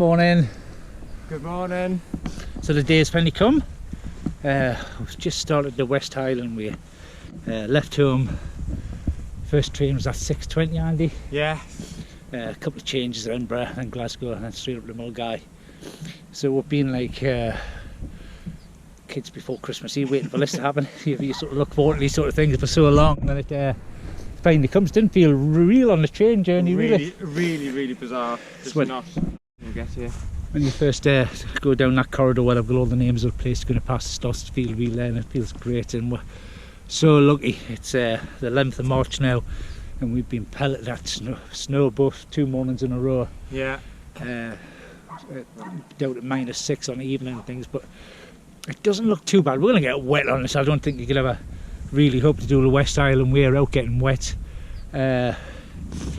morning. Good morning. So the day's finally come. We've just started the West Highland Way. Left home. First train was at 6:20, Andy. Yeah. A couple of changes at Edinburgh and Glasgow and then straight up to Milngavie. So we've been like kids before Christmas Eve waiting for this to happen. You sort of look forward to these sort of things for so long, and it finally comes. Didn't feel real on the train journey, really bizarre. Just not when you get here. When you first go down that corridor where I've got all the names of the place going to pass, it starts to feel real and it feels great, and we're so lucky. It's the 11th of March now and we've been pelleted at snow both 2 mornings in a row. Yeah. Down at -6 on the evening and things, but it doesn't look too bad. We're going to get wet on this. I don't think you could ever really hope to do the West Highland Way without getting wet. There's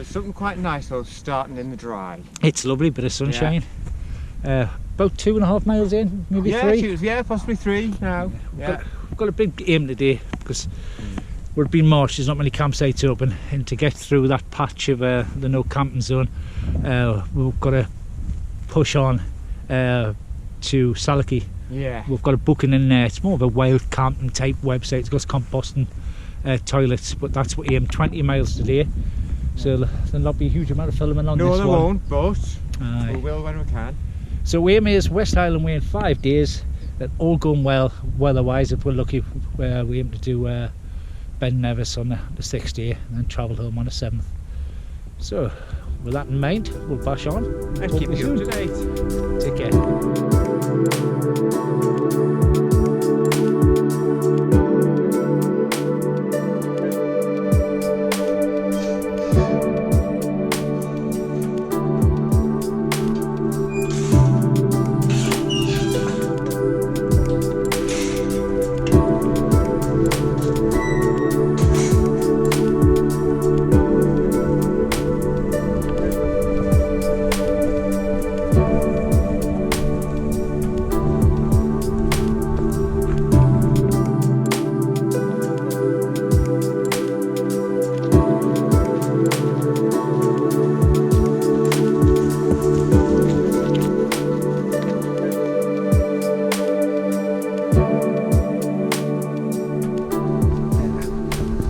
something quite nice though, starting in the dry. It's lovely, bit of sunshine. Yeah. About 2.5 miles in, maybe 3. Yeah, possibly 3 now. Yeah. We've got a big aim today because we're being March, there's not many campsites open, and to get through that patch of the no camping zone, we've got to push on to Salakey. Yeah. We've got a booking in there. It's more of a wild camping type website. It's got composting toilets, but that's what aim 20 miles today. So there'll not be a huge amount of filming on this one. No, there won't, but we will when we can. So aim is West Highland Way in 5 days. All going well weather-wise. If we're lucky, we aim to do Ben Nevis on the 6th day and then travel home on the 7th. So with that in mind, we'll bash on and keep you up to date. Take care.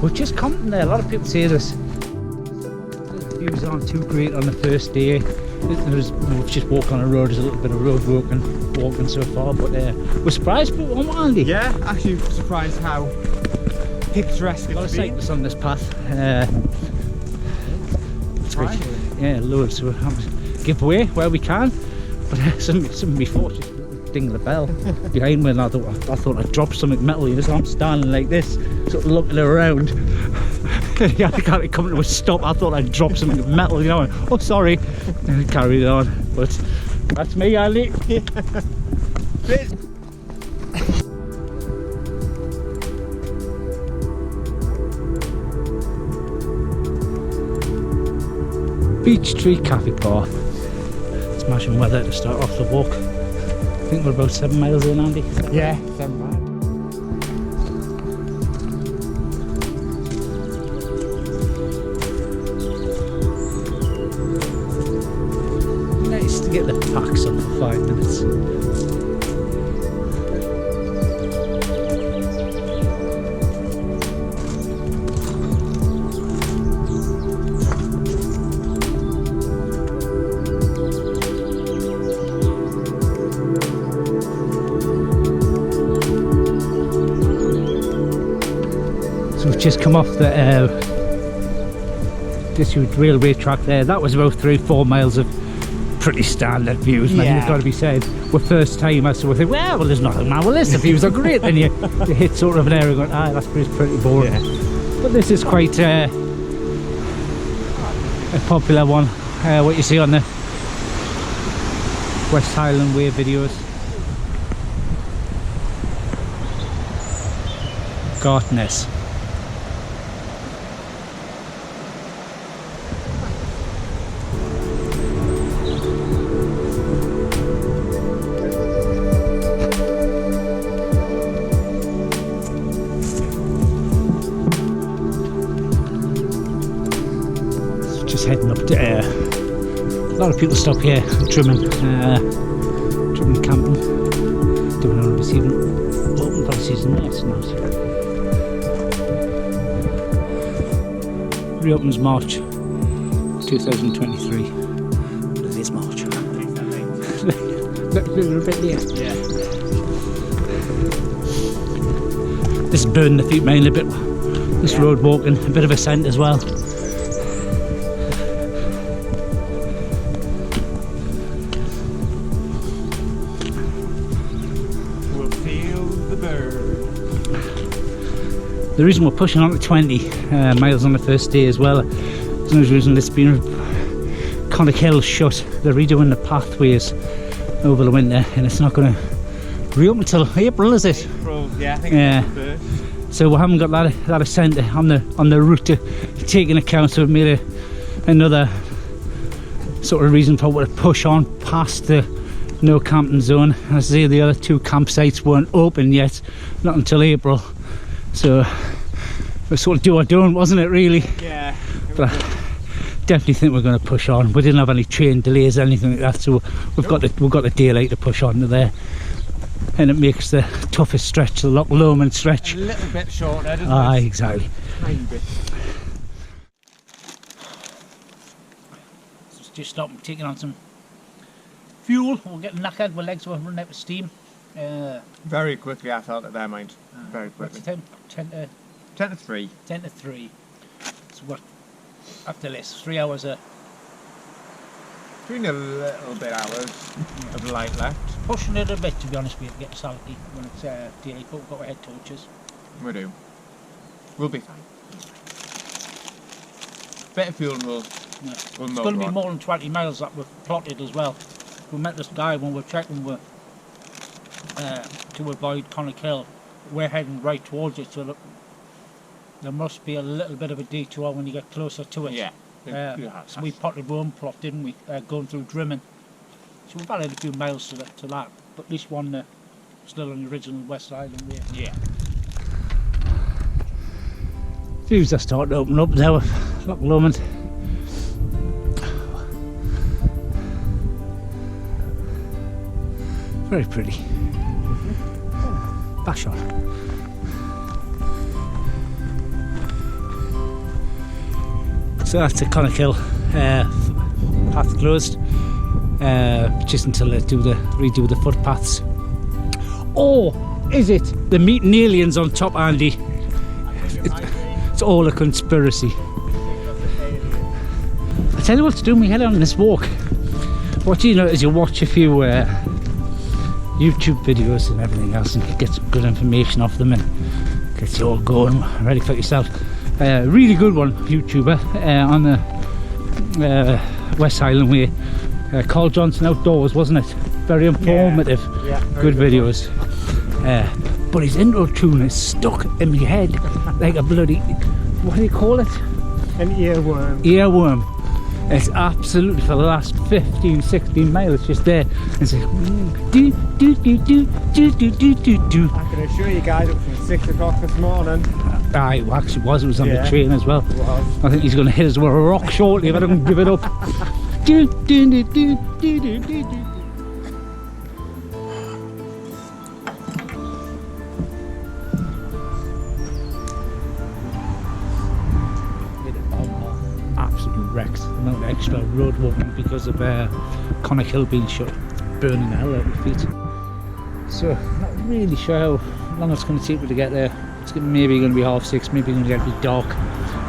We're just camping there. A lot of people say this. The views aren't too great on the first day. We've just walked on a road. There's a little bit of road walking so far, but we're surprised, but aren't we, Andy? Yeah, actually surprised how picturesque it's been. A lot of cyclists on this path. It's great. Yeah, loads. So we're having to give away where we can. But something before just ding the bell behind me, and I thought I'd dropped something metal. You know, so I'm standing like this, sort of looking around. You had to kind of come to a stop. I thought I'd dropped something metal. You know, oh sorry, and I carried on. But that's me, Andy. Beech Tree Cafe Bar. Smashing weather to start off the walk. I think we're about 7 miles in, Andy. Yeah, 7 miles. Nice to get the packs on for 5 minutes. So we've just come off the disused railway track there. That was about 3-4 miles of pretty standard views, man. It's got to be said. We're first timers, so we think, well, there's nothing wrong with this. The views are great. Then you hit sort of an area going, that's pretty boring. Yeah. But this is quite a popular one. What you see on the West Highland Way videos. Gartness. Just heading up to A lot of people stop here trimming camping. Don't know if it's even open for the season. No, it's not. Reopens March 2023. It is March. Little bit late. Yeah. This is burning the feet mainly a bit. This road walking, a bit of ascent as well. We'll feel the bird. The reason we're pushing on to 20 miles on the first day as well, there's no reason it's been Connacht Hill shut. They're redoing the pathways over the winter and it's not going to reopen until April, is it? April, yeah, I think it's the first. So we haven't got that ascent on the route to take into account, so we've made another sort of reason for what to push on past the no camping zone. As I say, the other two campsites weren't open yet, not until April. So it was sort of do or don't, wasn't it, really? Yeah. But I definitely think we're going to push on. We didn't have any train delays or anything like that, so we've got the daylight to push on to there. And it makes the toughest stretch, the Loch Lomond stretch, a little bit shorter, doesn't it? Ah, exactly. Tiny bit. Just stop and taking on some fuel. We're getting knackered, my legs were running out of steam. Very quickly I felt it there, mind. Very quickly. 10 10 to 3. 10 to 3. So what, after this, 3 hours Doing a little bit hours of light left. pushing it a bit, to be honest with you, to get salty when it's daily, but we've got our head torches. We do. We'll be fine. Bit of fuel and we'll It's motor going to be on. more than 20 miles that we've plotted as well. We met this guy when we were checking to avoid Connacht Hill. We're heading right towards it, so look, there must be a little bit of a detour when you get closer to it. Yeah. So we potted one plot, didn't we? Going through Drimmen. So we've added a few miles to that, but this one still on the original West Highland Way. Yeah. Views are starting to open up now with Loch Lomond. Very pretty. Bash on. So that's the Connacht Hill path closed, just until they redo the footpaths. Or is it the meeting aliens on top, Andy? It's all a conspiracy. I tell you what to do when we head on this walk. What you know is you watch a few YouTube videos and everything else and get some good information off them and get you all going, ready for yourself. Really good one, YouTuber on the West Highland Way, Carl Johnson Outdoors, wasn't it? Very informative, Yeah, good videos. But his intro tune is stuck in my head like a bloody, what do you call it? An earworm. Earworm. It's absolutely, for the last 15-16 miles, just there. It's like, do do do do do do do do do. I can assure you guys up from 6 o'clock this morning. It actually was. It was on the train as well. It was. I think he's going to hit us with a rock shortly if I don't give it up. Do do do do do do do do. Absolute wrecks. The amount of extra road walking because of Connacht Hill being shut, burning the hell out of the feet. So, not really sure how long it's going to take me to get there. It's maybe going to be 6:30, maybe going to get a bit dark.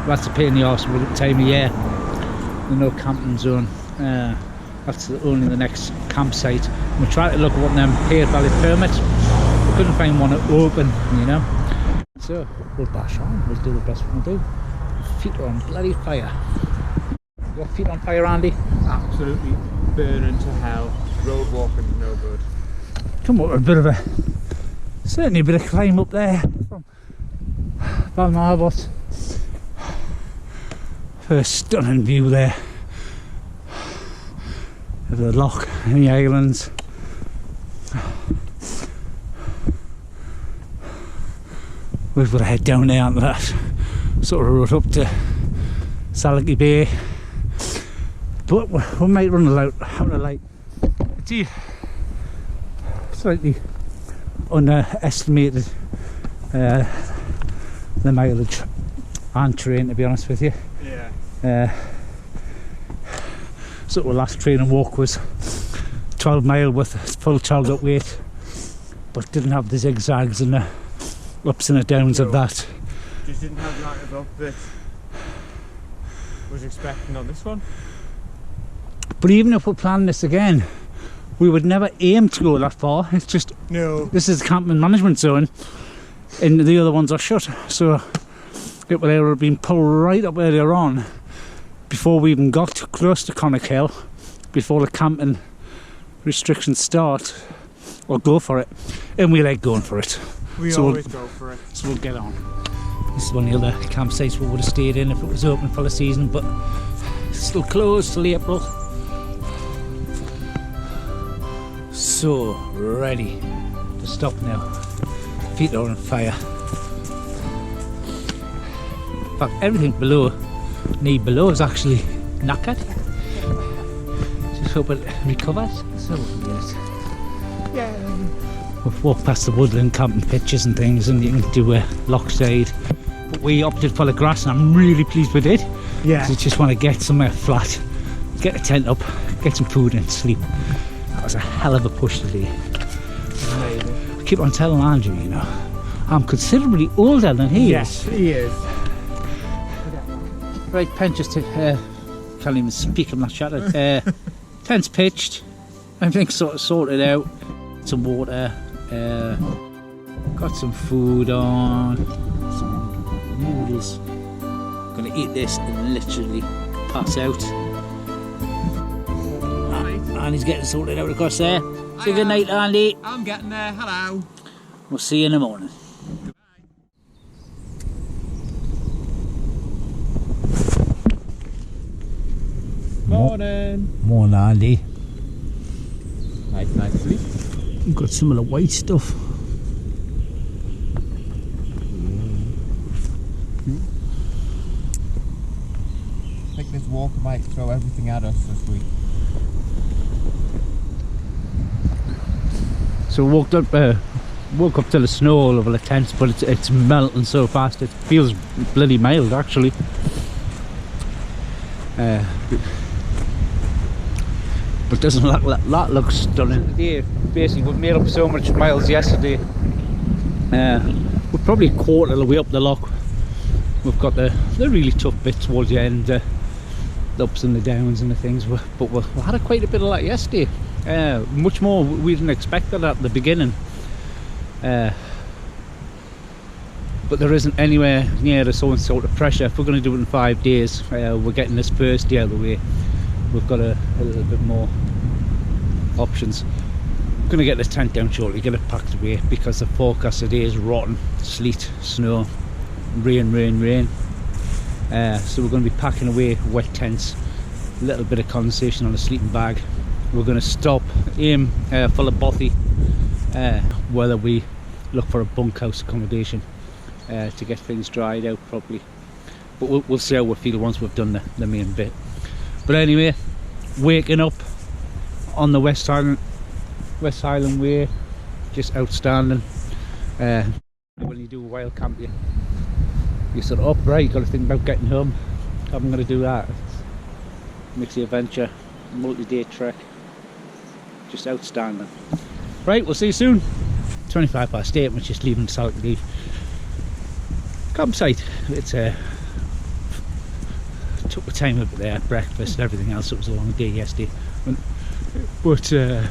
That's a pain in the arse with the time of year. There's no camping zone. That's only the next campsite. We tried to look at one of them paid valid permits. We couldn't find one open, you know. So we'll bash on. We'll do the best we can do. Feet are on bloody fire. Your feet on fire, Andy? Absolutely burning to hell. Road walking no good. Come up with a bit of certainly a bit of climb up there from Balmarbot. First stunning view there of the loch and the Highlands. We've got to head down there on that sort of road up to Salachy Bay. but we might run out of light. It's slightly underestimated the mileage and terrain, to be honest with you. Yeah. So the last training walk was 12 mile with full child up weight, but didn't have the zigzags and the ups and the downs of that. Just didn't have the active up that was expecting on this one. But even if we're planning this again, we would never aim to go that far. It's just, no. This is the camping management zone and the other ones are shut, so it would have been pulled right up earlier on before we even got close to Connacht, before the camping restrictions start, or go for it, and we like going for it. We always go for it. So we'll get on. This is one of the other campsites we would have stayed in if it was open for the season, but it's still closed till April. So ready to stop now. Feet are on fire. In fact, everything knee below is actually knackered. Just hope it recovers. So yes. Yeah. We've walked past the woodland camping pitches and things, and you can do a lockside. But we opted for the grass, and I'm really pleased we did. Yeah. We just want to get somewhere flat, get a tent up, get some food and sleep. That was a hell of a push today. Amazing. I keep on telling Andrew, you know, I'm considerably older than he is. Yes, he is. Right, pen just can't even speak, I'm not shattered. Tent's pitched, everything's sort of sorted out. Some water, got some food on, some noodles. Gonna eat this and literally pass out. And he's getting sorted out across there. Say good night, Andy. I'm getting there. Hello. We'll see you in the morning. Morning. Morning, Andy. Nice sleep. We've got some of the white stuff. I think this walk might throw everything at us this week. So we woke up to the snow all over the tents, but it's melting so fast it feels bloody mild actually. But doesn't look, that looks stunning. Yeah, basically we made up so much miles yesterday. We're probably a quarter of the way up the loch. We've got the really tough bit towards the end, the ups and the downs and the things, but we had quite a bit of that yesterday. Much more we didn't expect that at the beginning. But there isn't anywhere near the same sort of pressure. If we're going to do it in 5 days, we're getting this first day out of the way. We've got a little bit more options. I'm going to get this tent down shortly, get it packed away, because the forecast today is rotten. Sleet, snow, rain. So we're going to be packing away wet tents, a little bit of condensation on a sleeping bag. We're going to stop, aim for the bothy, whether we look for a bunkhouse accommodation to get things dried out properly. But we'll see how we feel once we've done the main bit. But anyway, waking up on the West Highland Way, just outstanding. When you do a wild camp, you sort of up, right, you got to think about getting home. I'm going to do that. Makes the adventure, multi-day trek, just outstanding. Right, we'll see you soon. 25 past 8, we're just leaving Saltleaf campsite. It's took the time up there, breakfast and everything else. It was a long day yesterday, but time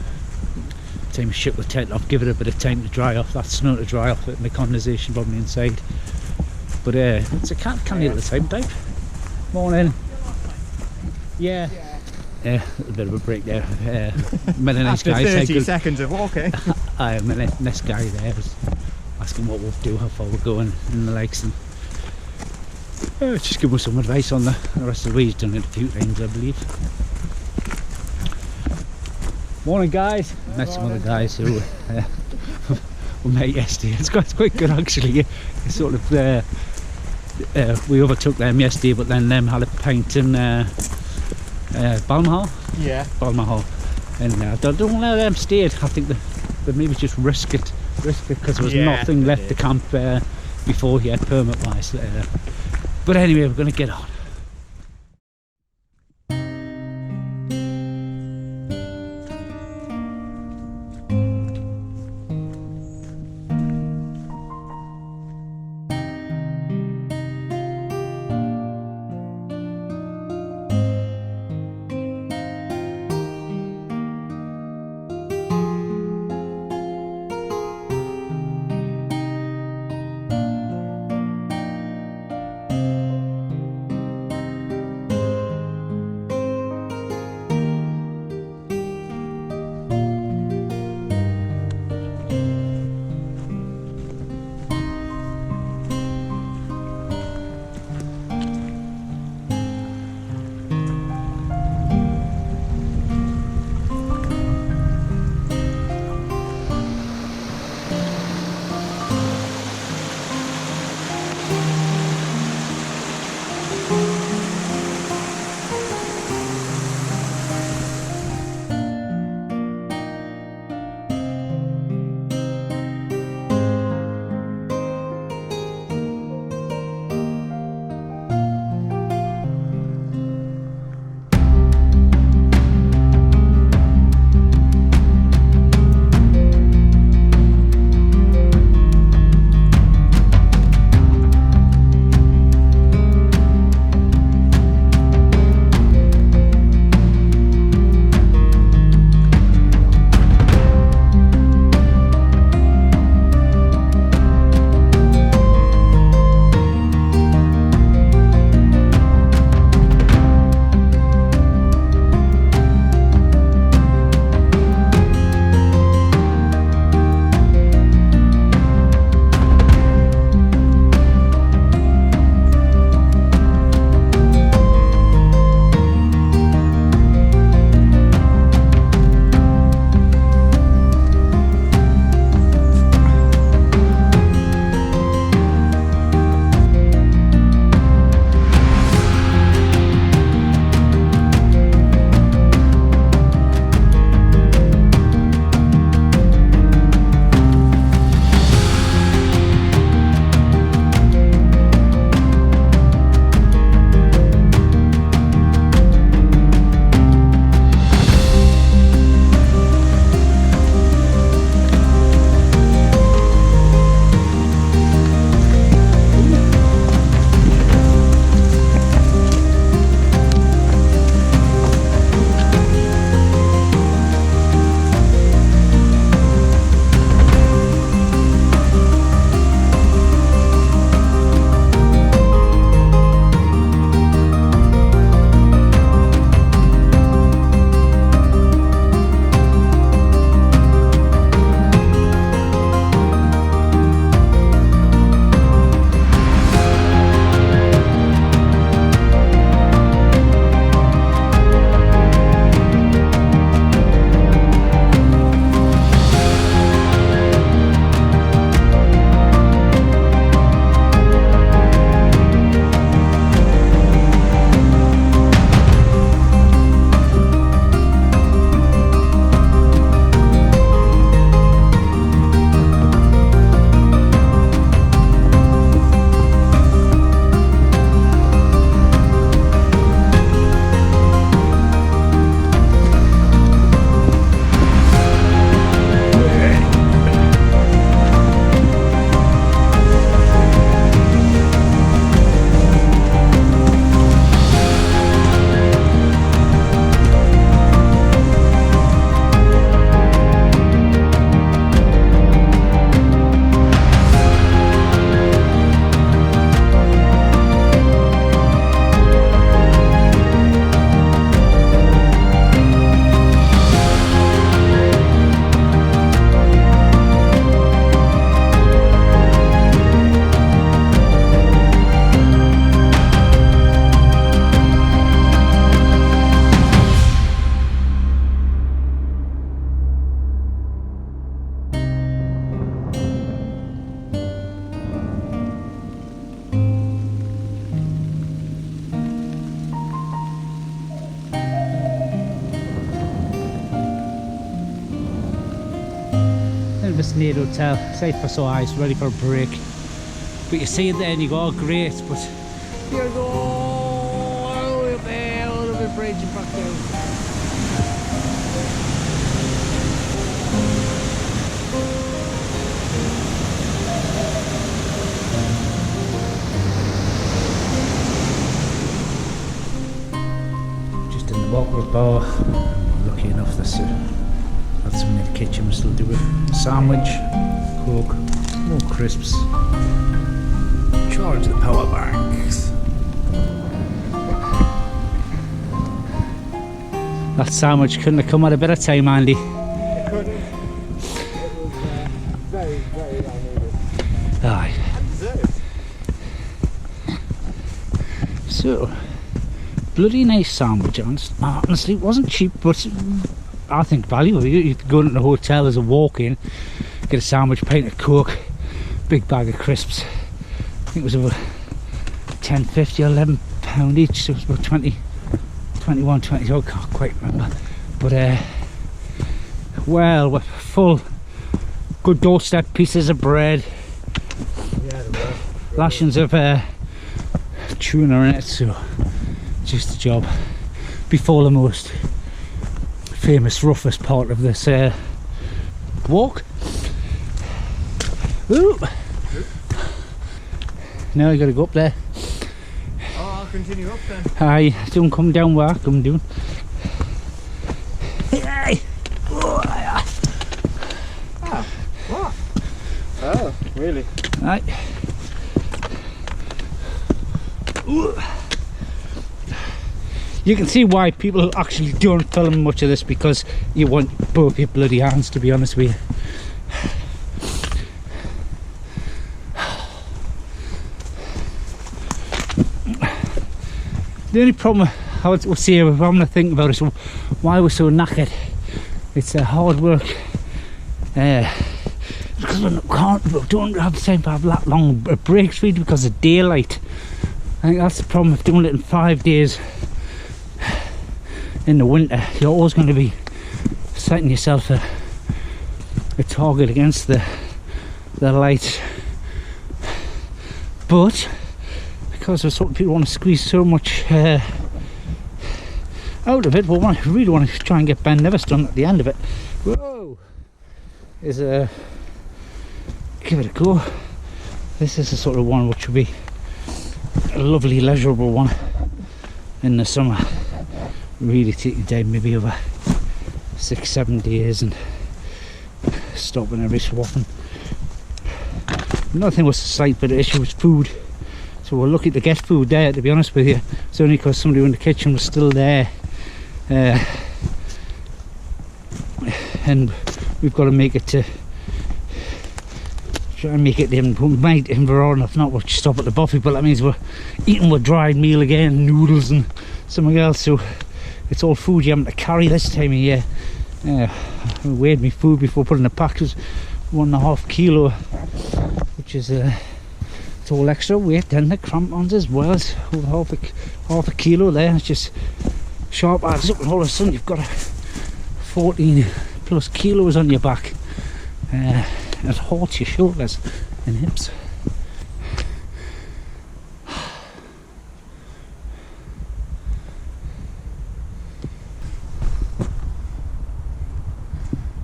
to ship the tent off, give it a bit of time to dry off, that snow to dry off and the condensation from the inside. But it's a can't eat at the time, Dave. Morning. Yeah, a little bit of a break there. Met a nice guy. 30 seconds of walking. I met a nice guy there, was asking what we'll do, how far we're going and the likes, and just give us some advice on the rest of the way. He's done it a few times, I believe. Morning, guys. Met some other guys who we met yesterday. It's quite good actually. It's sort of we overtook them yesterday, but then them had a pint and Balmoral. Yeah. Balmoral. And I don't know where them stayed. I think they maybe just risk it because there was nothing left to camp before he had permit wise. But anyway, we're going to get on. destination hotel. Sight for sore eyes, ready for a break. But you see it there and you go, oh great, but you go all the way up there, all the way bridge and back down. Just in the bottle bar, lucky enough there's got some in the kitchen, we'll still do a sandwich, Coke, more crisps. Charge the power banks. That sandwich couldn't have come at a better time, Andy. It couldn't. It was very, very well needed. Aye. And deserved. So, bloody nice sandwich, honestly. It wasn't cheap, but I think valuable. You could go into the hotel as a walk-in, get a sandwich, pint of Coke, big bag of crisps. I think it was about £10.50 or £11 each, so it was about 21, 22, I can't quite remember. But well, we're full, good doorstep pieces of bread, Yeah, they were. lashings of tuna in it, so just the job. Before the most famous, roughest part of this walk. Ooh. Now you gotta go up there. Oh, I'll continue up then. Aye, don't come down where I'm doing. Hey. Oh, what? Oh, really? Aye. Ooh. You can see why people actually don't film much of this, because you want both your bloody hands, to be honest with you. The only problem I would say, if I'm going to think about it, is why we're so knackered. It's hard work. Because we don't have the time to have that long breaks really because of daylight. I think that's the problem of doing it in 5 days in the winter. You're always going to be setting yourself a target against the light. But because people want to squeeze so much out of it, we really want to try and get Ben Nevis done at the end of it. Whoa! Is give it a go. This is the sort of one which will be a lovely leisurable one in the summer. Really take your day, maybe over 6-7 days, and stopping every so often. Another thing was a slight bit of issue was food. So we're lucky to get food there, to be honest with you. It's only because somebody in the kitchen was still there. And we've got to make it to try and make it in. We might in Verona, if not we'll stop at the buffet, but that means we're eating our dried meal again, noodles and something else. So it's all food you're having to carry this time of year. I weighed my food before putting the pack. It was 1.5 kilo, which is it's all extra weight. Then the crampons as well, it's over half a kilo there. It's just sharp adds up, and all of a sudden you've got 14 plus kilos on your back. It halts your shoulders and hips.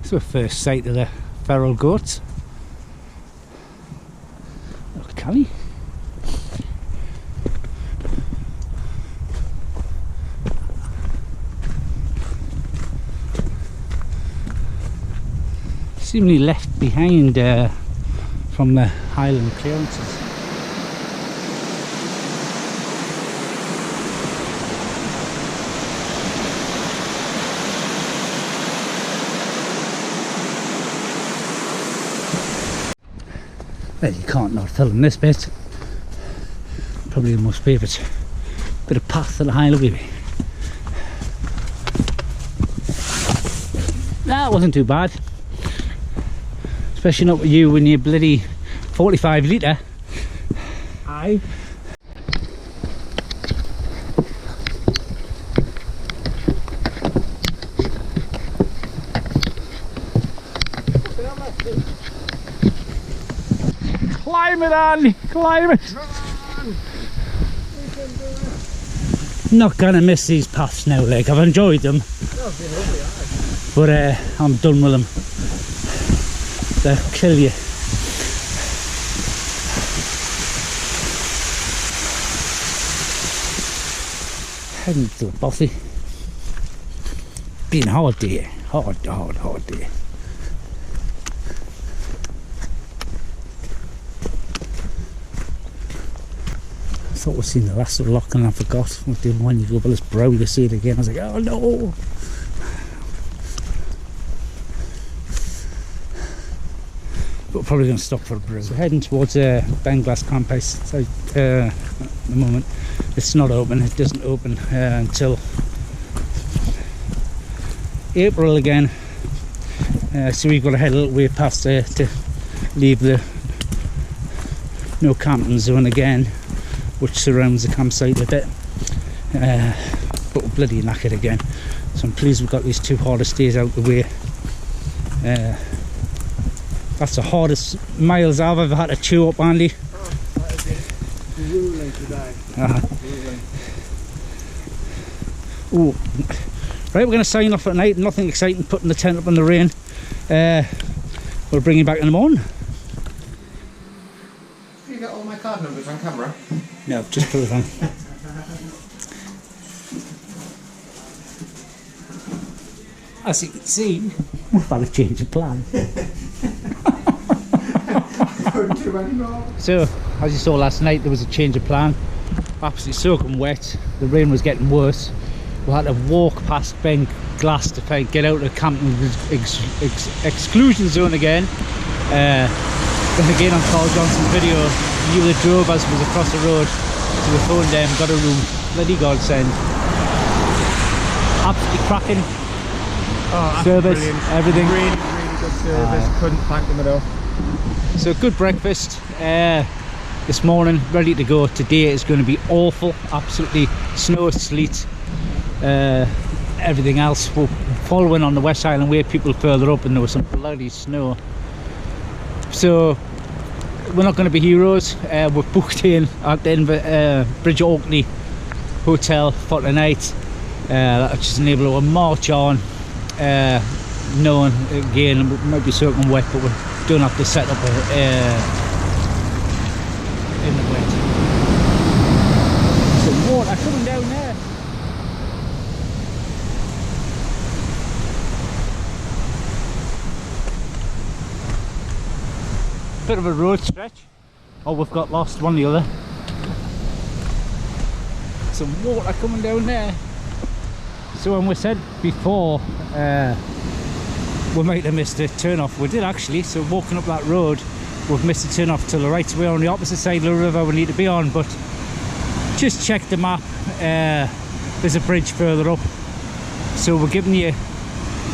So first sight of the feral goats. Look, Callie. Seemingly left behind from the Highland clearances. Well, you can't not film this bit. Probably the most favourite bit of path of the Highland Way. That wasn't too bad. Especially not with you when you're bloody 45 litre. Aye. Climb it, Andy, climb it. Come on! We can do it. Not gonna miss these paths now, like, I've enjoyed them. Oh, been lovely, aye. But I'm done with them. They'll kill you. Heading to the bothy. Been a hard day. Hard day. I thought we'd seen the last of the lock and I forgot. When you go up this brow you see it again. I was like, oh no! But we're probably going to stop for a brew. So heading towards Ben Glass Campus at the moment. It's not open, it doesn't open until April again. So we've got to head a little way past there to leave the no camping zone again, which surrounds the campsite a bit. But we're bloody knackered again. So I'm pleased we've got these 2 hardest days out the way. That's the hardest miles I've ever had to chew up, Andy. Oh, that has been grueling today. Grueling. Ooh. Right, we're going to sign off at night. Nothing exciting, putting the tent up in the rain. We'll bring you back in the morning. You got all my card numbers on camera? No, just put it on. As you can see, we've had a change of plan. Don't do anymore. So, as you saw last night, there was a change of plan. Absolutely soaking wet. The rain was getting worse. We had to walk past Ben Glass to try and get out of the camping exclusion zone again. Then again on Carl Johnson's video, you that drove us was across the road. So we phoned them, got a room. Bloody godsend. Absolutely cracking. Oh, service, brilliant. everything. Really, really good service. Couldn't thank them enough. So good breakfast this morning, ready to go. Today is going to be awful, absolutely snow, sleet, everything else. We're following on the West Highland Way, people further up, and there was some bloody snow. So we're not going to be heroes. We're booked in at the Bridge Orkney Hotel for tonight. That'll just enable us to march on, knowing again it might be soaking wet, but we don't have to set up in the wet. Some water coming down there. Bit of a road stretch. Oh, we've got lost one or the other. Some water coming down there. So when we said before we might have missed a turn off, we did actually. So walking up that road, we've missed a turn off to the right, so we're on the opposite side of the river we need to be on. But just check the map, there's a bridge further up, so we're giving you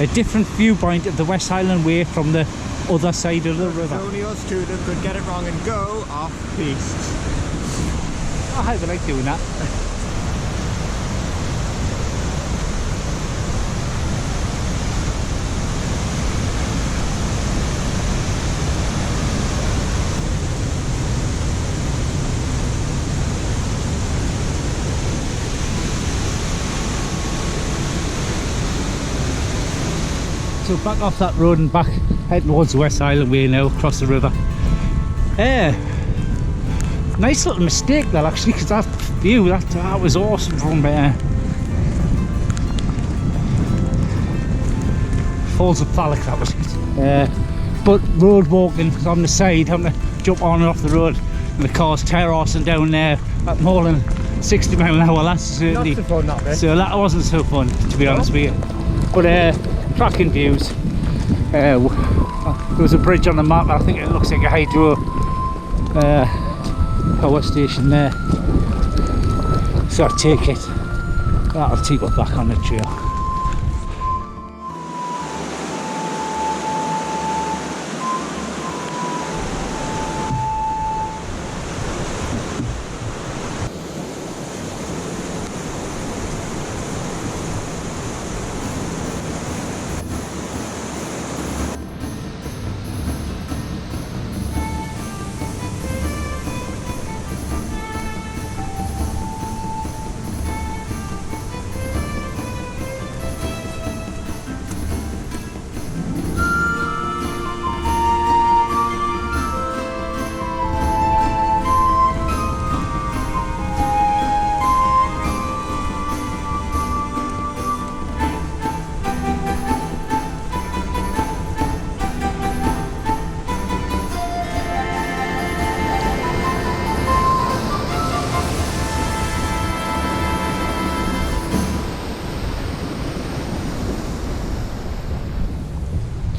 a different viewpoint of the West Highland Way from the other side of the river. Only us two that could get it wrong and go off piste. I like doing that. So back off that road and back, head towards the West Highland Way now, across the river. Nice little mistake that actually, because that view, that was awesome from Falls of Fallock, that was it. But road walking on the side, having to jump on and off the road, and the car's terracing down there at more than 60 mile an hour, that's certainly Not so fun, that bit. so that wasn't so fun, to be honest with you. But cracking views. There was a bridge on the map. I think it looks like a hydro power station there. So I take it. That'll take us back on the trail.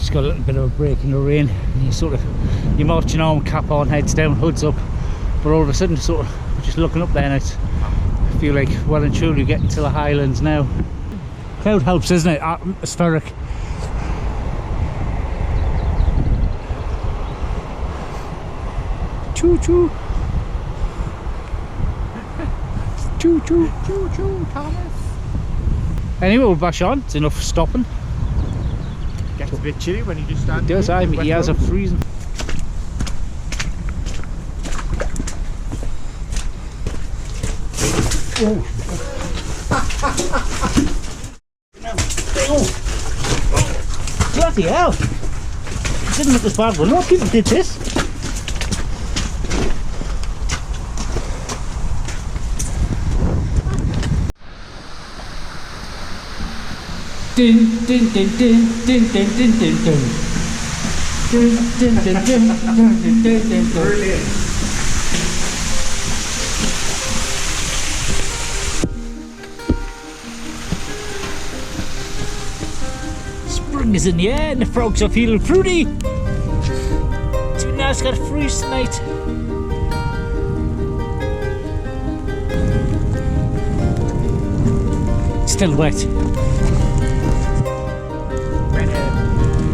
Just got a little bit of a break in the rain, and you're marching on, cap on, heads down, hoods up, but all of a sudden sort of just looking up there, and I feel like well and truly getting to the Highlands now. Cloud helps, isn't it? Atmospheric. Choo choo. Choo choo. Choo choo, Thomas. Anyway, we'll bash on. It's enough stopping. Gets a bit chilly when you just stand. It does, my ears are freezing. Oh. Bloody hell! It didn't look as bad. Well, no people did this. Din din din din din din din din din. Din din din din din din din. Brilliant. Spring is in the air and the frogs are feeling fruity. Tonight's got a freeze tonight. Still wet.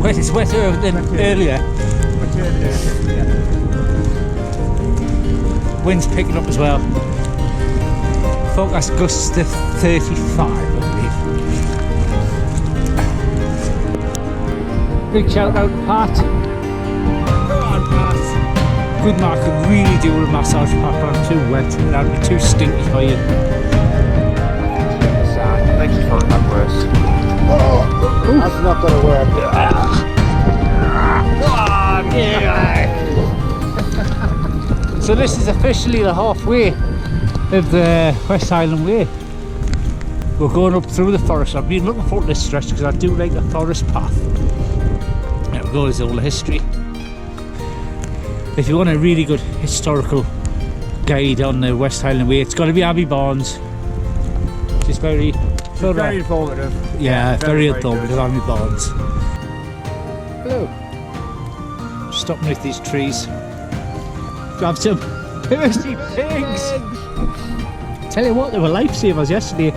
Wet is wetter than earlier. Wind's picking up as well. Forecast gusts to 35, I believe. Big shout out to Pat. Go on, Pat. Good man, could really do with a massage pack on, too wet. That'd be too stinky for you. I think she's found that worse. Oh, that's not going to work. So this is officially the halfway of the West Highland Way. We're going up through the forest. I've been looking forward to this stretch because I do like the forest path. There we go, there's all the history. If you want a really good historical guide on the West Highland Way, it's got to be Abbey Barnes. It's very informative. Yeah, very good. informative, Abbey Barnes. Hello. Stop beneath these trees. Grab some thirsty pigs. Tell you what, they were lifesavers yesterday.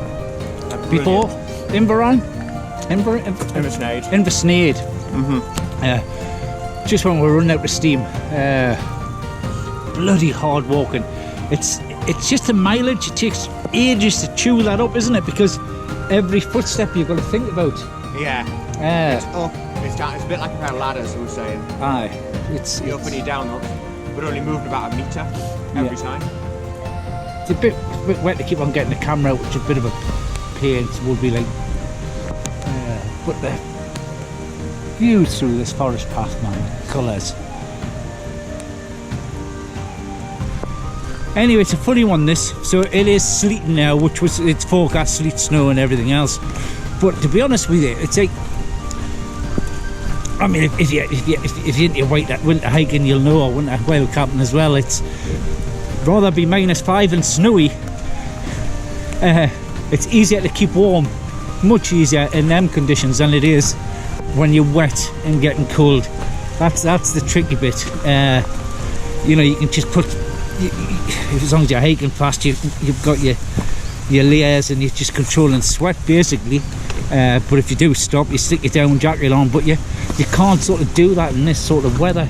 Before Inversnaid. Just when we were running out of steam. Bloody hard walking. It's just the mileage. It takes ages to chew that up, isn't it? Because every footstep you've got to think about. Yeah. It's up, it's down. It's a bit like a pair of ladders, I was saying. Aye. You're up and you're down, though. But only moving about a metre every time. It's a bit wet to keep on getting the camera out, which is a bit of a pain. It will be like. But the views through this forest path, man, colours. Anyway, it's a funny one, this. So it is sleeting now, which was it's forecast sleet, snow, and everything else. But to be honest with you, it's like. I mean, if you're into winter hiking, you'll know, or winter wild camping as well. It's rather be -5 and snowy. It's easier to keep warm, much easier in them conditions than it is when you're wet and getting cold. That's the tricky bit. You know, you can just put, as long as you're hiking fast, you've got your layers and you're just controlling sweat basically. But if you do stop, you stick your down jacket on, but you can't sort of do that in this sort of weather.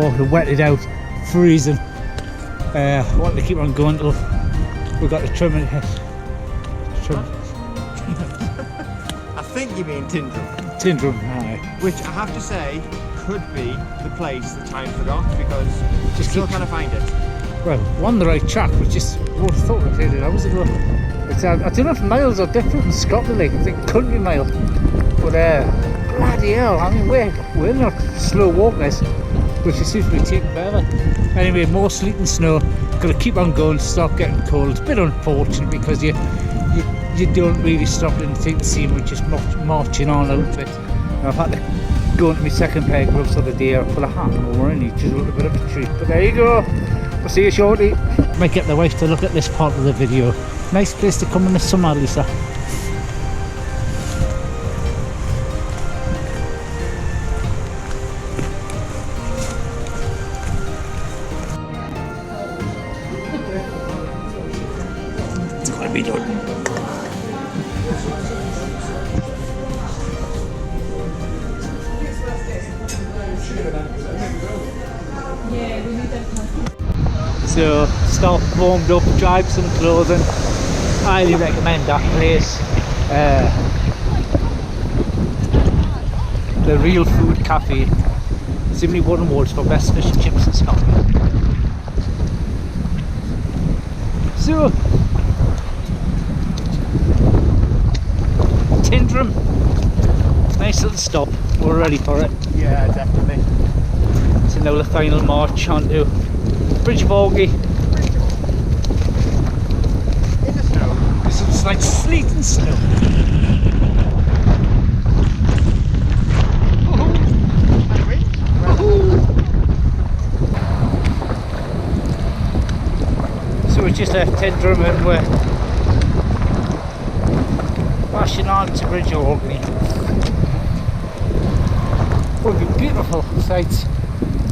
Oh, they wetted out, freezing. I want to keep on going till we've got the trim in it. I think you mean Tyndrum. Tyndrum, aye. Which I have to say could be the place that time forgot, because Just still keep- trying to find it. Well, we're on the right track, we just would have thought it did hours ago. It's, I don't know if miles are different in Scotland, like, I think country mile. But bloody hell, I mean, we're not slow walkers, which it seems to be taking forever. Anyway, more sleet and snow. Gotta keep on going, stop getting cold. It's a bit unfortunate because you don't really stop and take the scene, we're just marching on out of it. And I've had to go into my second pair of gloves of the day for a hat more and just a little bit of a treat. But there you go. We'll see you shortly. Might get the wife to look at this part of the video. Nice place to come in the summer, Lisa. It's gotta be done. So, stop, warmed up, dried some clothing. Highly recommend that place. The Real Food Cafe. Simply won awards for best fish and chips in Scotland. So, Tyndrum. Nice little stop. We're ready for it. Yeah, definitely. So now the final march onto Bridge of Orgy. In the snow. This is like sleet and snow. And wind. So we just left Tyndrum and we're rushing on to Bridge of Orgy. Well, the beautiful sights.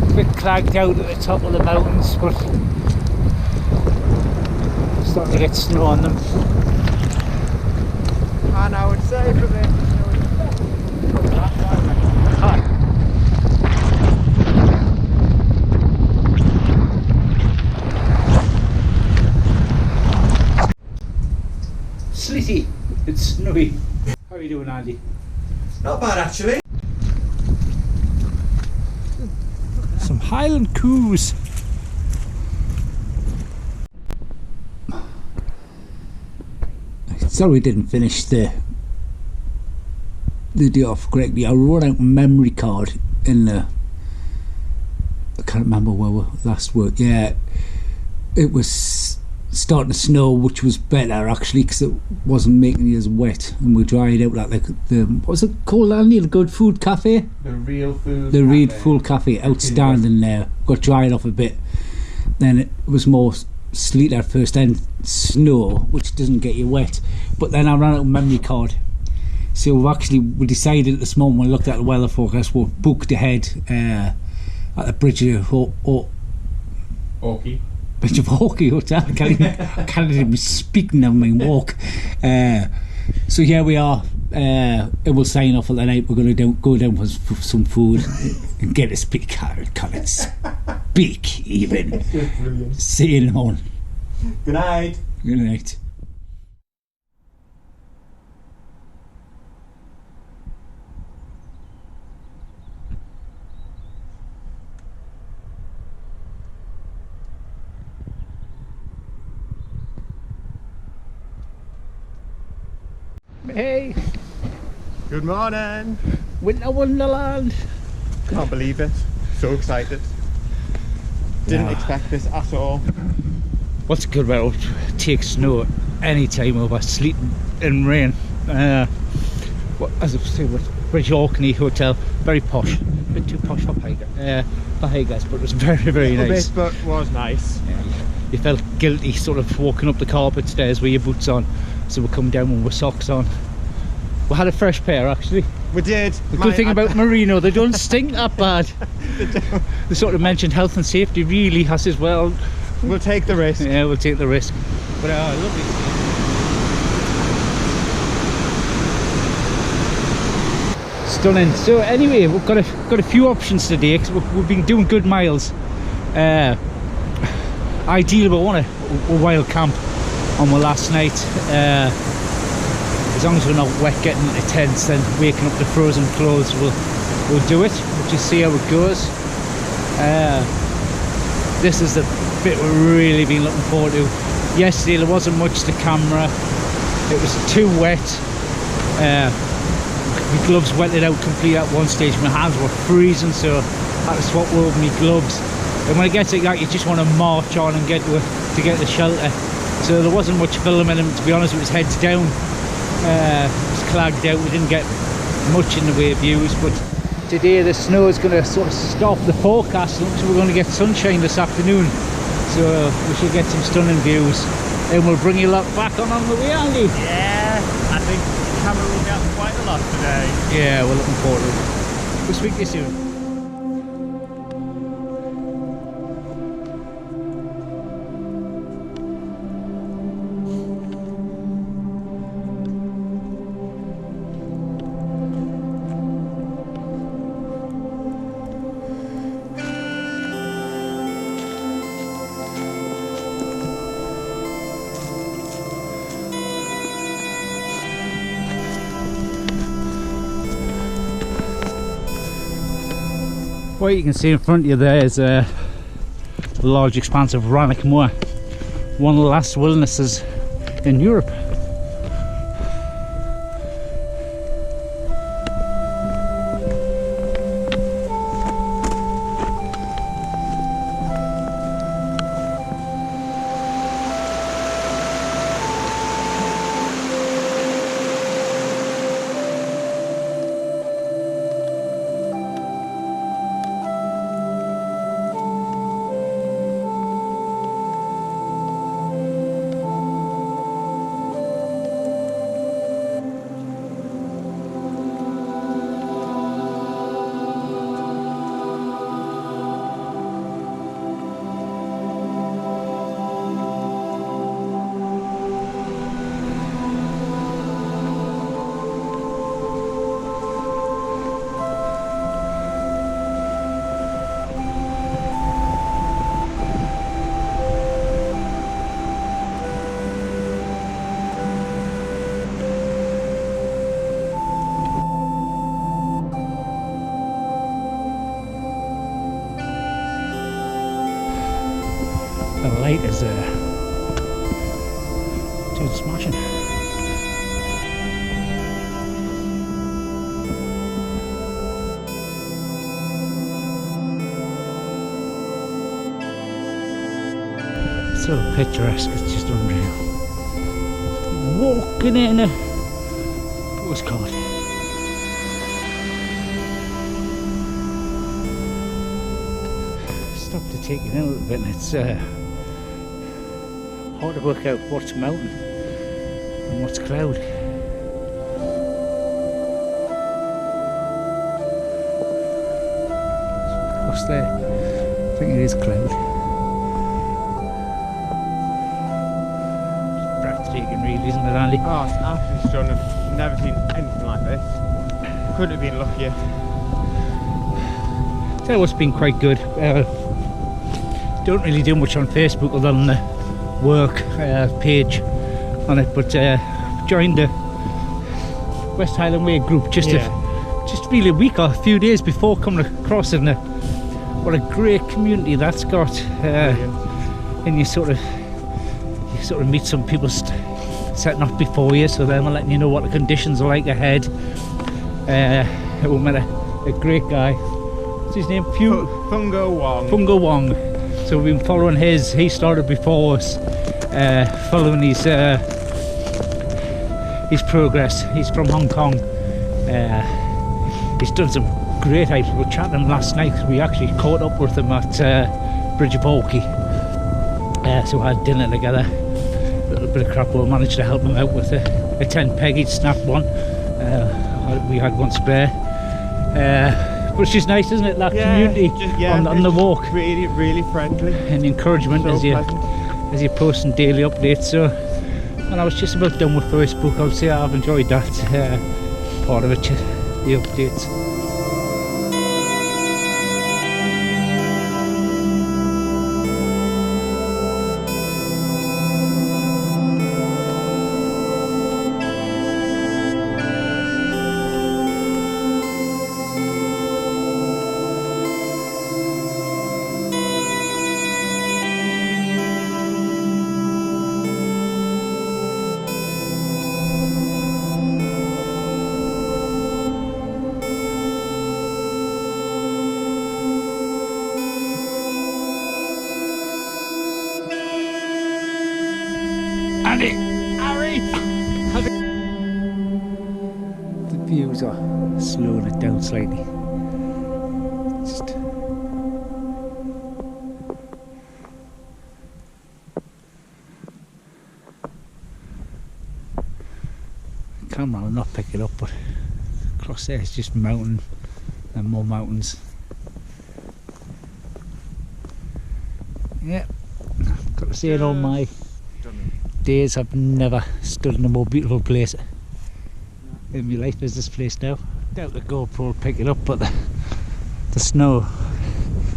A bit clagged out at the top of the mountains, but starting to get snow on them. And I would say for the Sleety, it's snowy. How are you doing, Andy? not bad actually. Some Highland coos. Sorry we didn't finish the day off correctly. I wrote out a memory card in the, I can't remember where we last worked. Yeah, it was starting to snow, which was better actually because it wasn't making it as wet, and we dried out like the what was it called, Andy? The Good Food Cafe. The Real Food. The Real Food Cafe, outstanding there. Got dried off a bit. Then it was more sleet at first, then snow, which doesn't get you wet. But then I ran out of memory card. So we decided this morning when we looked at the weather forecast, we're booked ahead at the Bridge of Orky. Bridge of Orky Hotel. I can't even speak now, my walk. So here we are. It will sign off for the night. We're going to go down for some food and get to speak. I can't speak even. Brilliant. See you on. Good night. Good night. Hey, Good morning. Winter Wonderland. Can't believe it. So excited. Didn't Yeah. expect this at all. What's good about it? Take snow any time over sleet and rain. As I say, with Bridge Orkney Hotel, very posh. A bit too posh for Highlands, but it was very, very A nice. bit, but was nice. Yeah, you felt guilty sort of walking up the carpet stairs with your boots on, so we come down with socks on. We had a fresh pair actually. We did. The good thing about merino, they don't stink that bad. They sort of mentioned health and safety really has as well. We'll take the risk. Yeah, we'll take the risk. But lovely. stunning. So anyway, we've got a few options today because we've been doing good miles. Ideally, we want a wild camp on the last night. As long as we're not wet getting into tents, then waking up to frozen clothes, we'll do it. We'll just see how it goes. This is the bit we've really been looking forward to. Yesterday there wasn't much to camera. It was too wet. My gloves wetted out completely at one stage. My hands were freezing, so I had to swap over my gloves. And when it gets like that, you just want to march on and get to the shelter. So there wasn't much filming, and to be honest, it was heads down. It was clagged out. We didn't get much in the way of views, but today the snow is going to sort of stop the forecast, so we're going to get sunshine this afternoon. So we should get some stunning views, and we'll bring you a lot back on the way, Andy. Yeah, I think the camera will get quite a lot today. Yeah, we're looking forward to it. We'll speak to you soon. What you can see in front of you there is a large expanse of Rannoch Moor, one of the last wildernesses in Europe. The light is doing smashing. So picturesque, it's just unreal. Walking in a postcard. Stop to take it in a little bit, and it's hard to work out what's mountain and what's cloud. What's there? I think it is cloud. It's breathtaking, really, isn't it, Andy? Oh, it's absolutely stunning. Never seen anything like this. Couldn't have been luckier. Tell you what's been quite good. Don't really do much on Facebook other than the work page on it, but joined the West Highland Way group just really a week or a few days before coming across it, and what a great community that's got. And you sort of meet some people setting up before you, so then we're letting you know what the conditions are like ahead. We met a great guy. What's his name? Fungo Wong. Fungo Wong. So we've been following he started before us, following his progress. He's from Hong Kong. He's done some great hikes. We were chatting to him last night. We actually caught up with him at Bridge of Orkney. So we had dinner together. A little bit of crap. We managed to help him out with a 10 peg. He'd snapped one. We had one spare. But it's just nice, isn't it, that community on the walk. Really, really friendly. And encouragement So as you're posting daily updates. So, and I was just about done with Facebook. I would say I've enjoyed that part of it. the updates. Andy! Harry! The views are slowing it down slightly. Just camera will not pick it up, but across there it's just mountain and more mountains. Yeah, got to say it all my days, I've never stood in a more beautiful place in my life as this place now. Doubt the GoPro will pick it up, but the snow,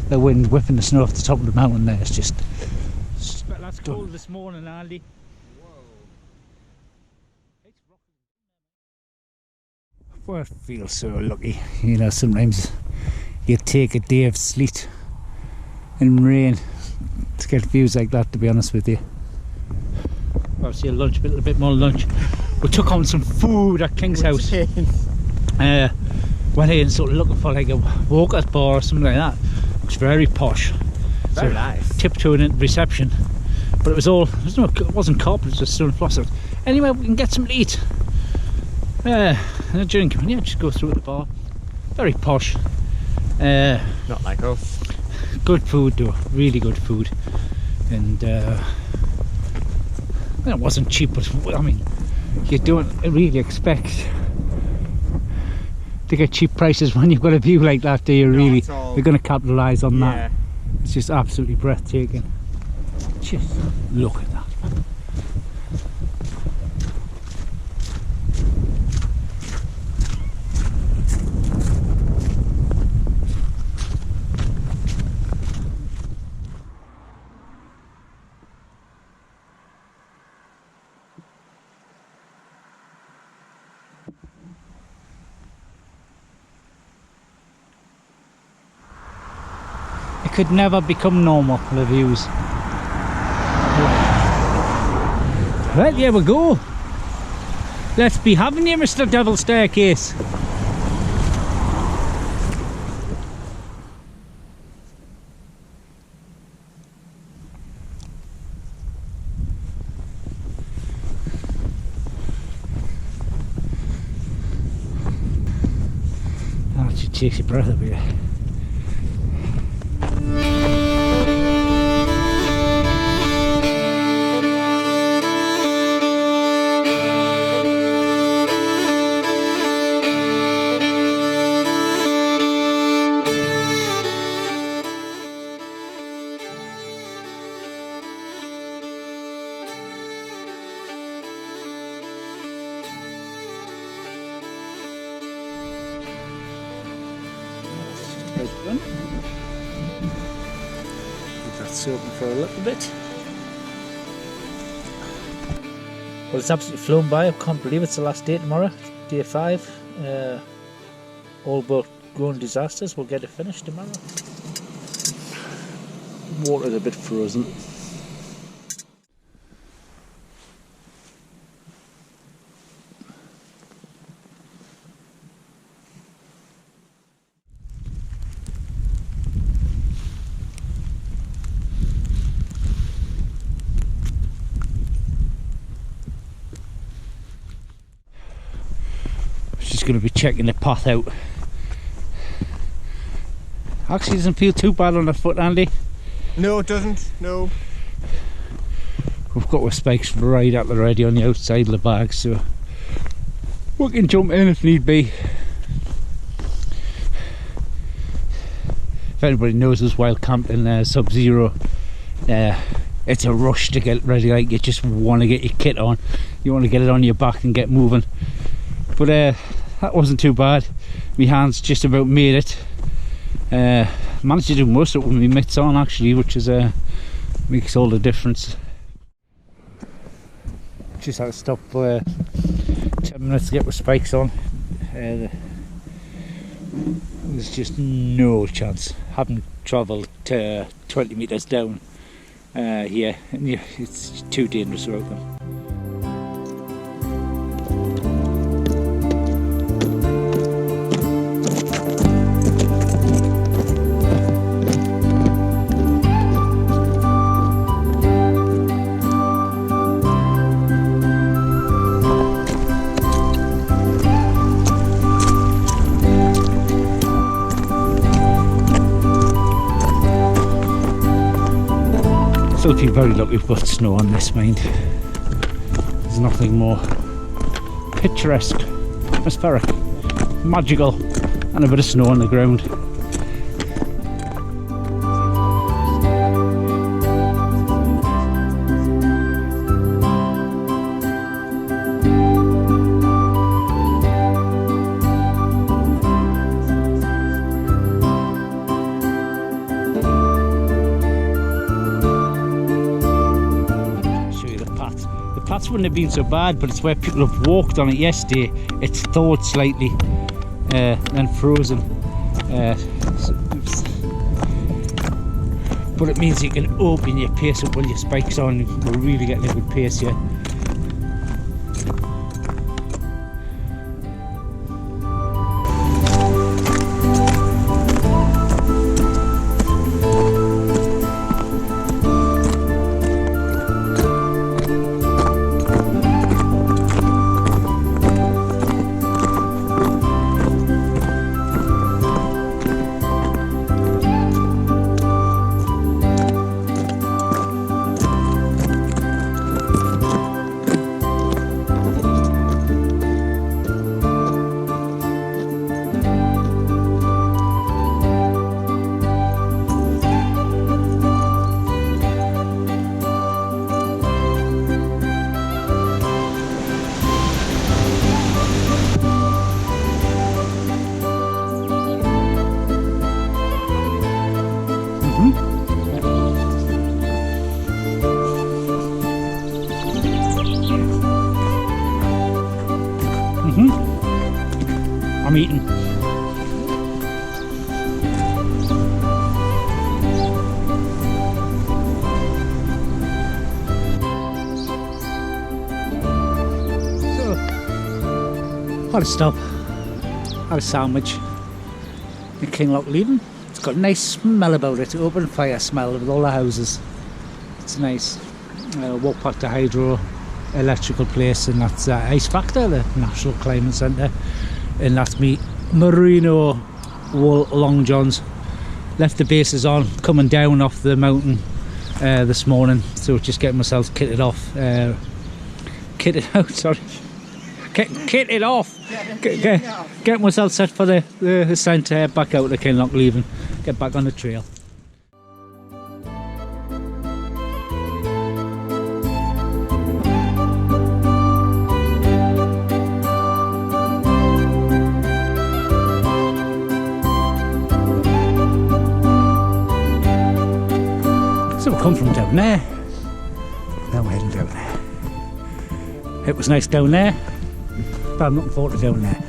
the wind whipping the snow off the top of the mountain there is just that's cold this morning, Andy. Well, I feel so lucky, you know. Sometimes you take a day of sleet and rain to get views like that, to be honest with you. Obviously a lunch, a little bit more lunch. We took on some food at King's house. Went in sort of looking for like a walker's bar or something like that. It was very posh. Very nice. Tiptoeing into reception. But it wasn't carpet, it was just stone floor. Anyway, we can get some to eat. And a drink. And yeah, just go through the bar. Very posh. Not like us. Good food though, really good food. And it wasn't cheap, but I mean, you don't really expect to get cheap prices when you've got a view like that, do you? Really, you're going to capitalise on that. It's just absolutely breathtaking. Just look at that. It could never become normal, the views. Right, here we go. Let's be having you, Mr. Devil Staircase. That should take your breath away. Leave that soaking for a little bit. Well, it's absolutely flown by. I can't believe it's the last day tomorrow, day 5. All but grown disasters. We'll get it finished tomorrow. Water's a bit frozen. Going to be checking the path out. Actually doesn't feel too bad on the foot, Andy. No, it doesn't. No. We've got our spikes right at the ready on the outside of the bag, so we can jump in if need be. If anybody knows us while camping Sub-Zero, it's a rush to get ready. Like, you just want to get your kit on, you want to get it on your back and get moving. But that wasn't too bad. My hands just about made it. Managed to do most of it with my mitts on actually, which is makes all the difference. Just had to stop 10 minutes to get my spikes on. There's just no chance. Haven't travelled 20 metres down here, and it's too dangerous without them. Still feel very lucky we've got snow on this, mind. There's nothing more picturesque, atmospheric, magical, and a bit of snow on the ground. Wouldn't have been so bad, but it's where people have walked on it yesterday. It's thawed slightly and frozen, but it means you can open your pace up while your spikes on. We're really getting a good pace here. I'm eating. So, had a stop, had a sandwich in Kinlochleven. It's got a nice smell about it, open fire smell with all the houses. It's nice. Walk past the hydro electrical place, and that's Ice Factor, the National Climate Centre, and that's me merino wool long johns. Left the bases on coming down off the mountain this morning, so just getting myself kitted off, kitted out, sorry, kitted off, get myself set for the ascent back out to Kinlochleven, get back on the trail. So we come from down there, now we're heading down there. It was nice down there, but I'm looking forward to down there.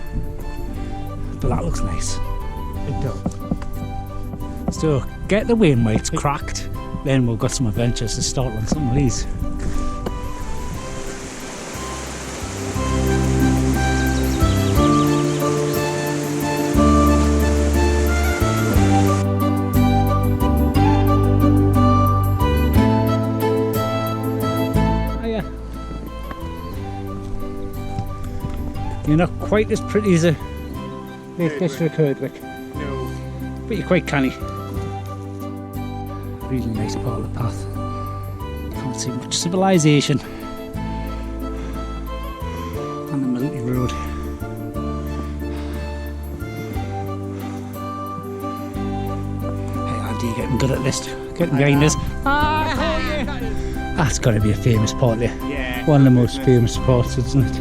But that looks nice. It does. So get the Wainwrights cracked, then we've got some adventures to start on some of these. You're not quite as pretty as a Lake District Herdwick. No. But you're quite canny. Really nice part of the path. Can't see much civilization on the Milky Road. Hey Andy, you're getting good at this. Getting behind us. That's got to be a famous part there. Yeah. One of the most famous spots, isn't it?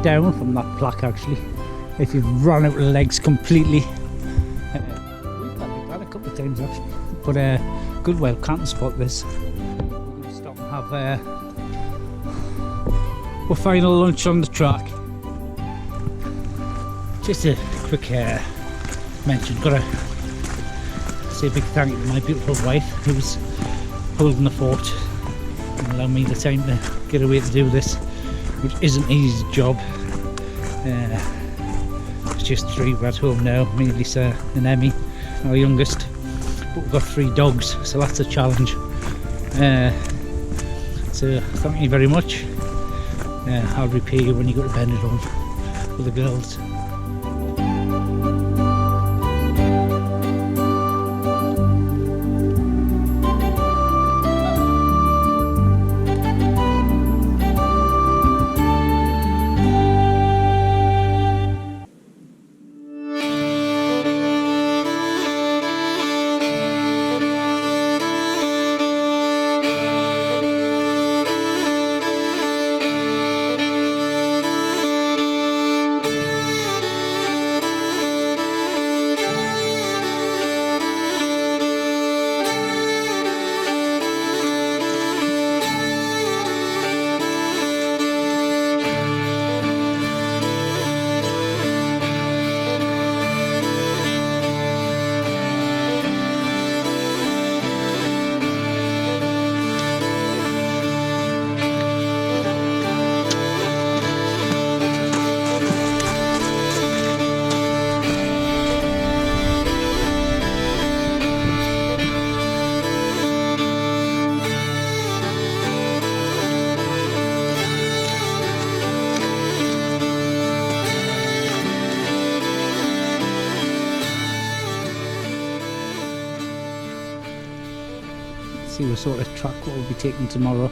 down from that plaque actually, if you've run out of legs completely. We've done like that a couple of times actually, but good wild camping spot this. We're going to stop and have our final lunch on the track. Just a quick mention, gotta say a big thank you to my beautiful wife who's holding the fort and allowing me the time to get away to do this, which isn't an easy job. It's just 3 we're at home now, me, Lisa and Emmy, our youngest, but we've got 3 dogs, so that's a challenge. So thank you very much. I'll repay you when you go to bed at home with the girls. See what sort of track what we'll be taking tomorrow.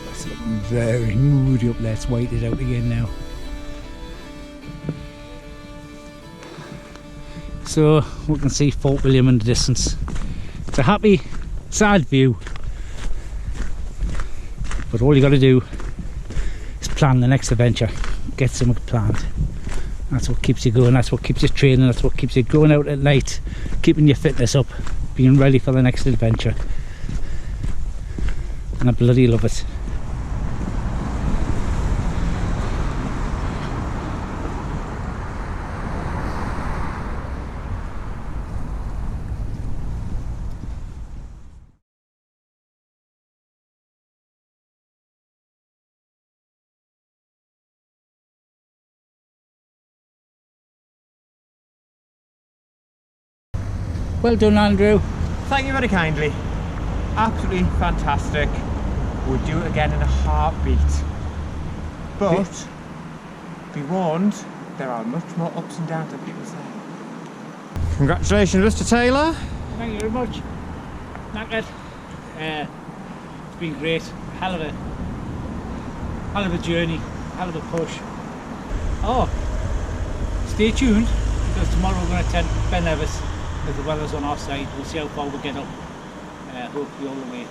It's looking very moody up there. It's whited out again now. So we can see Fort William in the distance. It's a happy, sad view. But all you got to do is plan the next adventure. Get something planned. That's what keeps you going. That's what keeps you training. That's what keeps you going out at night, keeping your fitness up, being ready for the next adventure. And I bloody love it. Well done, Andrew. Thank you very kindly. Absolutely fantastic. We'll do it again in a heartbeat. But be warned, there are much more ups and downs than people say. Congratulations, Mr. Taylor. Thank you very much. Knackered. It's been great. Hell of a journey. Hell of a push. Oh, stay tuned because tomorrow we're going to attend Ben Nevis. With the weather's on our side, we'll see how far we get up. Hopefully all the way.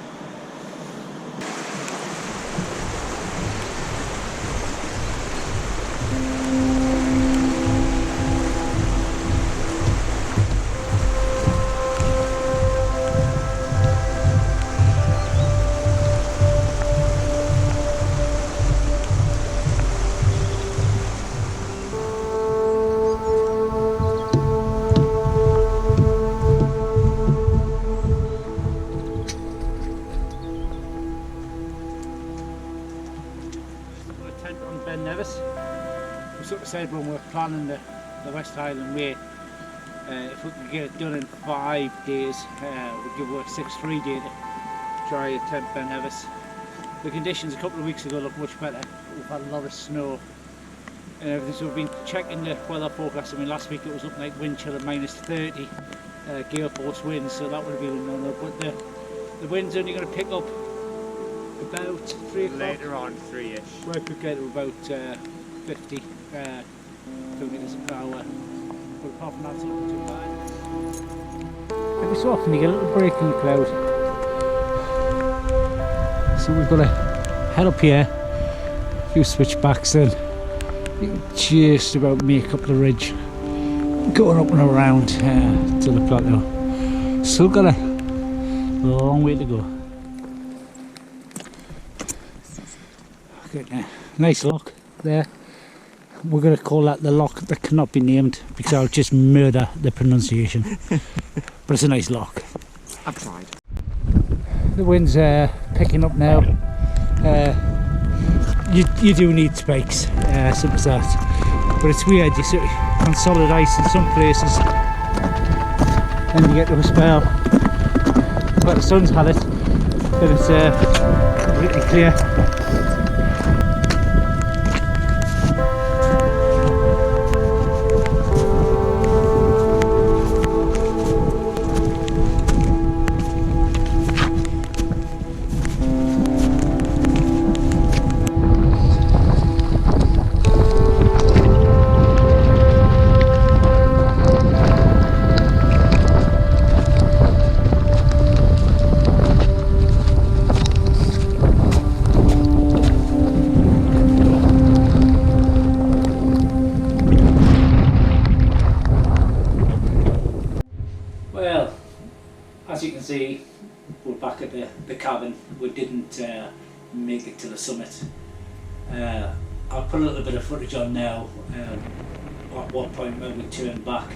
Ben Nevis. We sort of said when we were planning the West Highland Way, if we could get it done in 5 days, we'd give away a 6-3 day to try attempt Ben Nevis. The conditions a couple of weeks ago looked much better. We've had a lot of snow and everything, so we've been checking the weather forecast. I mean, last week it was up like wind chill at -30, gale force winds, so that would have been normal. But the wind's only going to pick up about 3 o'clock. Later on, 3-ish. Where it could get to about 50 kilometres per hour. But apart from that, it's not too bad. Every so often you get a little break in the cloud. So we've got to head up here, a few switchbacks in. You can just about make up the ridge, going up and around to the plateau. Still got a long way to go. Okay, nice lock there. We're going to call that the lock that cannot be named because I'll just murder the pronunciation. But it's a nice lock. I've tried. The wind's picking up now. You do need spikes, simple as that. But it's weird, you see on solid ice in some places, and you get to a spell. But the sun's had it, and it's completely clear. Well, as you can see, we're back at the cabin. We didn't make it to the summit. I'll put a little bit of footage on now at what point when we turned back.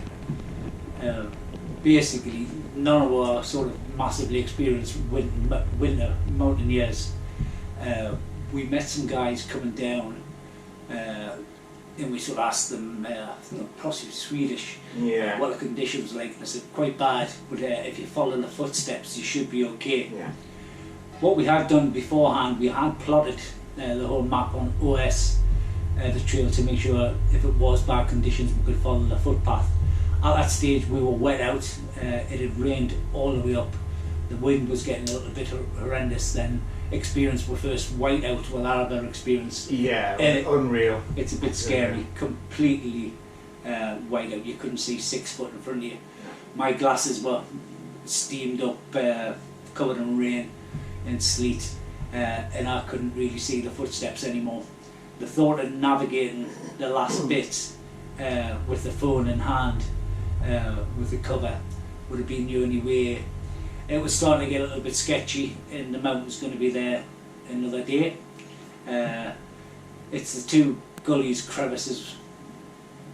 Basically, none of our sort of massively experienced winter mountaineers. We met some guys coming down and we sort of asked them, possibly Swedish, what the conditions were like, and I said, quite bad, but if you follow the footsteps you should be okay. Yeah. What we had done beforehand, we had plotted the whole map on OS, the trail, to make sure if it was bad conditions we could follow the footpath. At that stage we were wet out, it had rained all the way up, the wind was getting a little bit horrendous then. Experience were first white out with our experience. Yeah, unreal. It's a bit scary, completely white out. You couldn't see 6 foot in front of you. Yeah. My glasses were steamed up, covered in rain and sleet, and I couldn't really see the footsteps anymore. The thought of navigating the last bit with the phone in hand, with the cover, would have been the only way. It was starting to get a little bit sketchy, and the mountain's going to be there another day. It's the two gullies, crevices,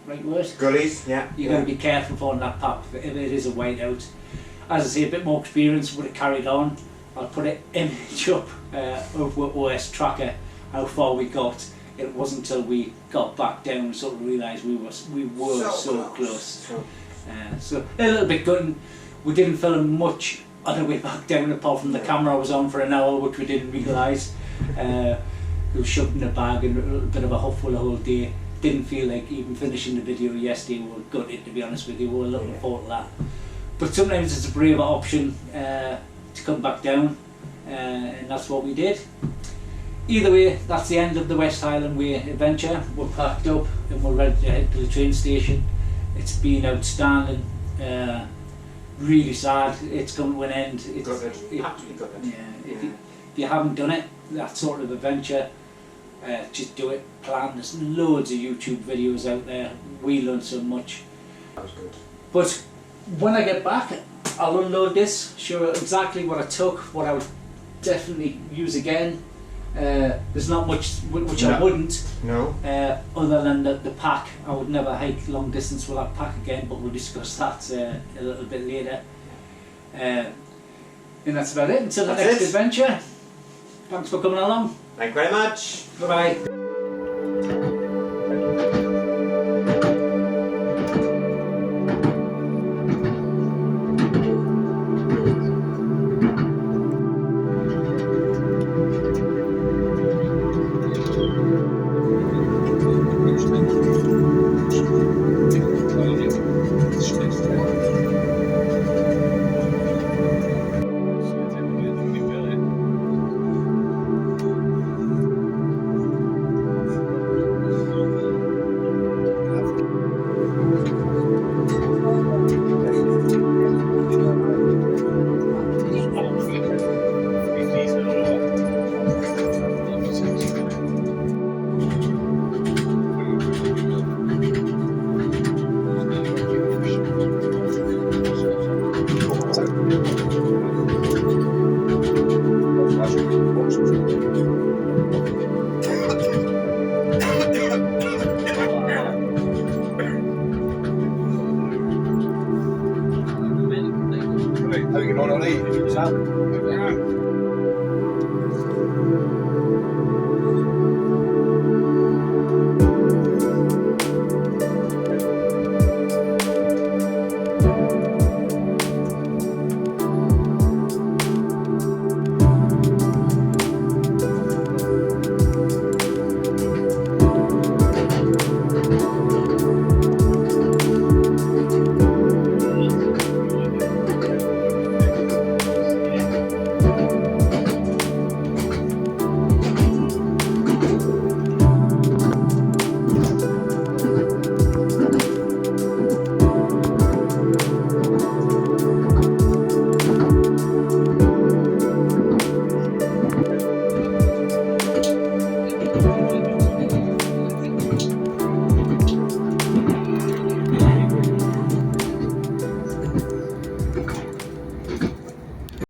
right word? Gullies, yeah. You've got to be careful on that path if it is a whiteout. As I say, a bit more experience would have carried on. I'll put an image up of what OS tracker, how far we got. It wasn't until we got back down and sort of realised we were so close. So a little bit gutting. We didn't film much on the way back down apart from the camera was on for an hour, which we didn't realise. It was shoved in a bag and a little bit of a huff for the whole day. Didn't feel like even finishing the video yesterday. We were gutted, to be honest with you. We were looking forward to that. But sometimes it's a braver option to come back down, and that's what we did. Either way, that's the end of the West Highland Way adventure. We're packed up and we're ready to head to the train station. It's been outstanding. Really sad it's come to an end. It's absolutely gutted. Yeah, if you haven't done it, that sort of adventure, just do it. Plan. There's loads of YouTube videos out there. We learned so much. That was good. But when I get back, I'll unload this, show exactly what I took, what I would definitely use again. There's not much which I wouldn't. No. Other than the pack. I would never hike long distance with that pack again, but we'll discuss that a little bit later. And that's about it. Until the next adventure. Thanks for coming along. Thank you very much. Bye bye.